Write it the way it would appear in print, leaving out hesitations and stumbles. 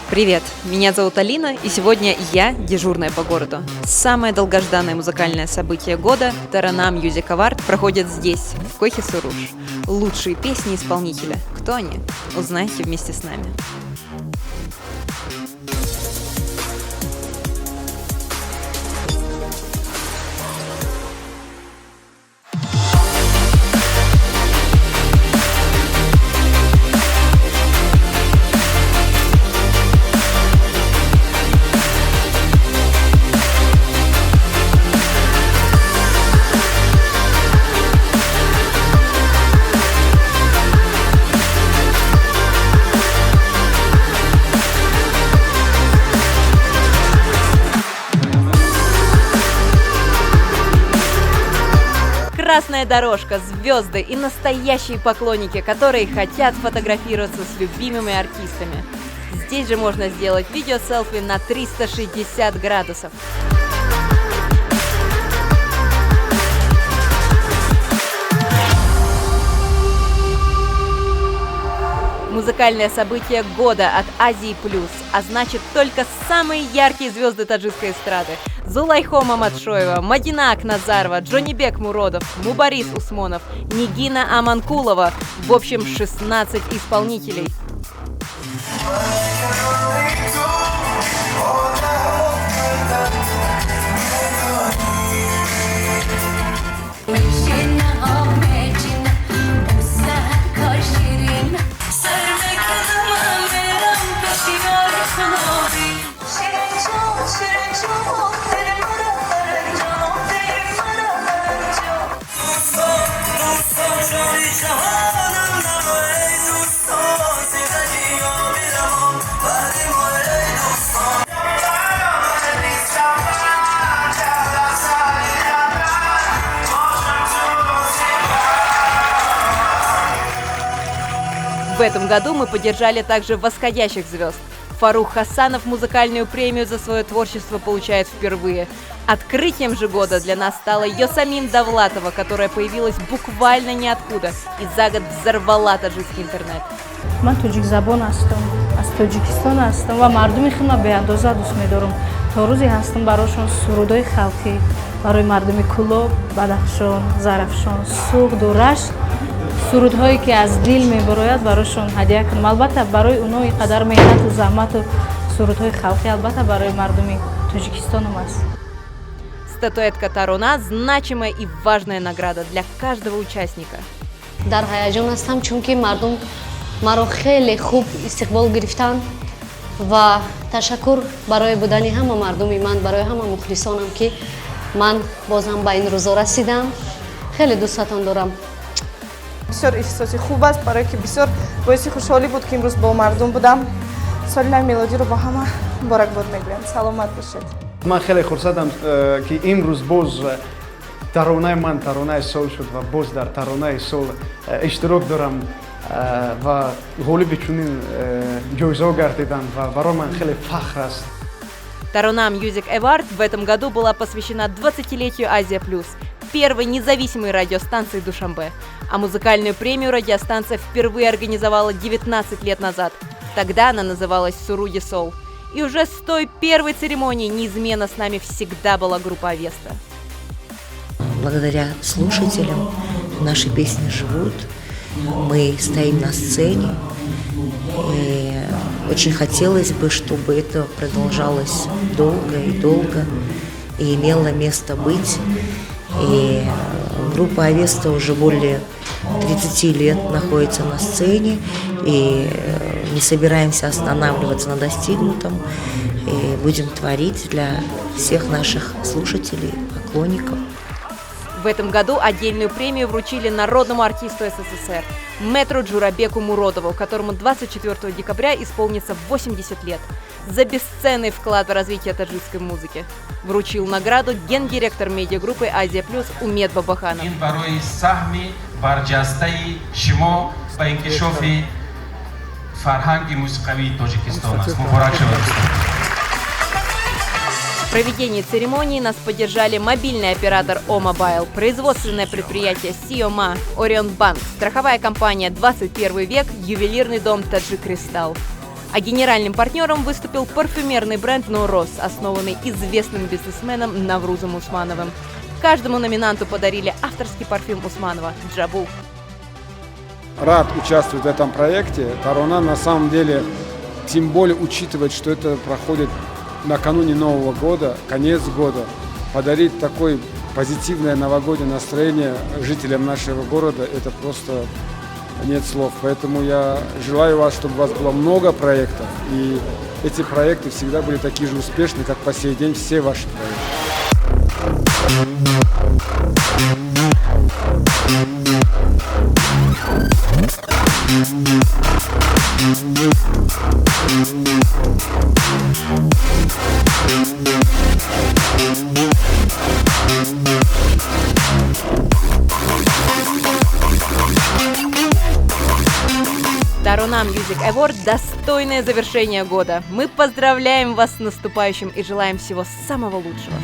Привет, меня зовут Алина, и сегодня я дежурная по городу. Самое долгожданное музыкальное событие года Таранам Music Award проходит здесь, в Койхе-Суруш. Лучшие песни исполнителя. Кто они? Узнайте вместе с нами. Красная дорожка, звезды и настоящие поклонники, которые хотят фотографироваться с любимыми артистами. Здесь же можно сделать видео-селфи на 360 градусов. Музыкальное событие года от Азии Плюс, а значит только самые яркие звезды таджикской эстрады. Зулайхо Мамадшоева, Мадина Акназарова, Джонибек Муродов, Мубарис Усмонов, Нигина Аманкулова. В общем, 16 исполнителей. В этом году мы поддержали также восходящих звезд. Фарух Хасанов музыкальную премию за свое творчество получает впервые. Открытием же года для нас стала Йосамин Давлатова, которая появилась буквально ниоткуда и за год взорвала таджикский интернет. من توجیک زبان هستم از تاجیکستان هستم و مردمی خیلی به اندازه دوست می‌دارم تا روزی هستم براشون سرودای خلقی برای مردم کلوب بدخشان زرافشان سوخت و رشت سرودهایی که از دل میبراید براشون هدیه کنم البته برای اونها اینقدر مهنت و زحمت و سرودهای خلقی البته برای مردم تاجیکستان هم است. Статуэтка Таруна – значимая и важная награда для каждого участника. در هیجان هستم چون که مردم مرا خیلی خوب استقبال گرفتن و تشکر برای بودن همه مردم من برای همه مخلصانم که من بازم به این روزا رسیدم. خیلی دوستتان دارم. بسیار احساسی خوب است برای که بسیار باعث خوشحالی بود که امروز با مردم بودم. سال نو میلادی رو با همه مبارکباد میگویم. سلامت باشید. من خیلی خرسندم که امروز باز ترانه من ترانه سال شد و باز در ترانه سال اشتراک دارم و غالب چنین جایزه گردیدم و برای من خیلی فخر است. Таранам Music Award в этом году была посвящена 20-летию Азия Плюс, первой независимой радиостанции Душанбе. А музыкальную премию радиостанция впервые организовала 19 лет назад. Тогда она называлась Суруди Сол. И уже с той первой церемонии неизменно с нами всегда была группа Авеста. Благодаря слушателям наши песни живут, мы стоим на сцене, и очень хотелось бы, чтобы это продолжалось долго и долго, и имело место быть. И группа Авеста уже более 30 лет находится на сцене, и не собираемся останавливаться на достигнутом, и будем творить для всех наших слушателей, поклонников. В этом году отдельную премию вручили народному артисту СССР мэтру Джурабеку Муродову, которому 24 декабря исполнится 80 лет, за бесценный вклад в развитие таджикской музыки. Вручил награду гендиректор медиагруппы «Азия Плюс» Умед Бабаханов. В проведении церемонии нас поддержали мобильный оператор О-Мобайл, производственное предприятие Сиома, Орион Банк, страховая компания 21 век, ювелирный дом Таджик Кристалл. А генеральным партнером выступил парфюмерный бренд «Ноурос», основанный известным бизнесменом Наврузом Усмановым. Каждому номинанту подарили авторский парфюм Усманова «Джабу». Рад участвовать в этом проекте. Таруна на самом деле, тем более учитывать, что это проходит накануне Нового года, конец года, подарить такое позитивное новогоднее настроение жителям нашего города, это просто нет слов. Поэтому я желаю вас, чтобы у вас было много проектов, и эти проекты всегда были такие же успешны, как по сей день все ваши проекты. Таруна Music Award – достойное завершение года. Мы поздравляем вас с наступающим и желаем всего самого лучшего.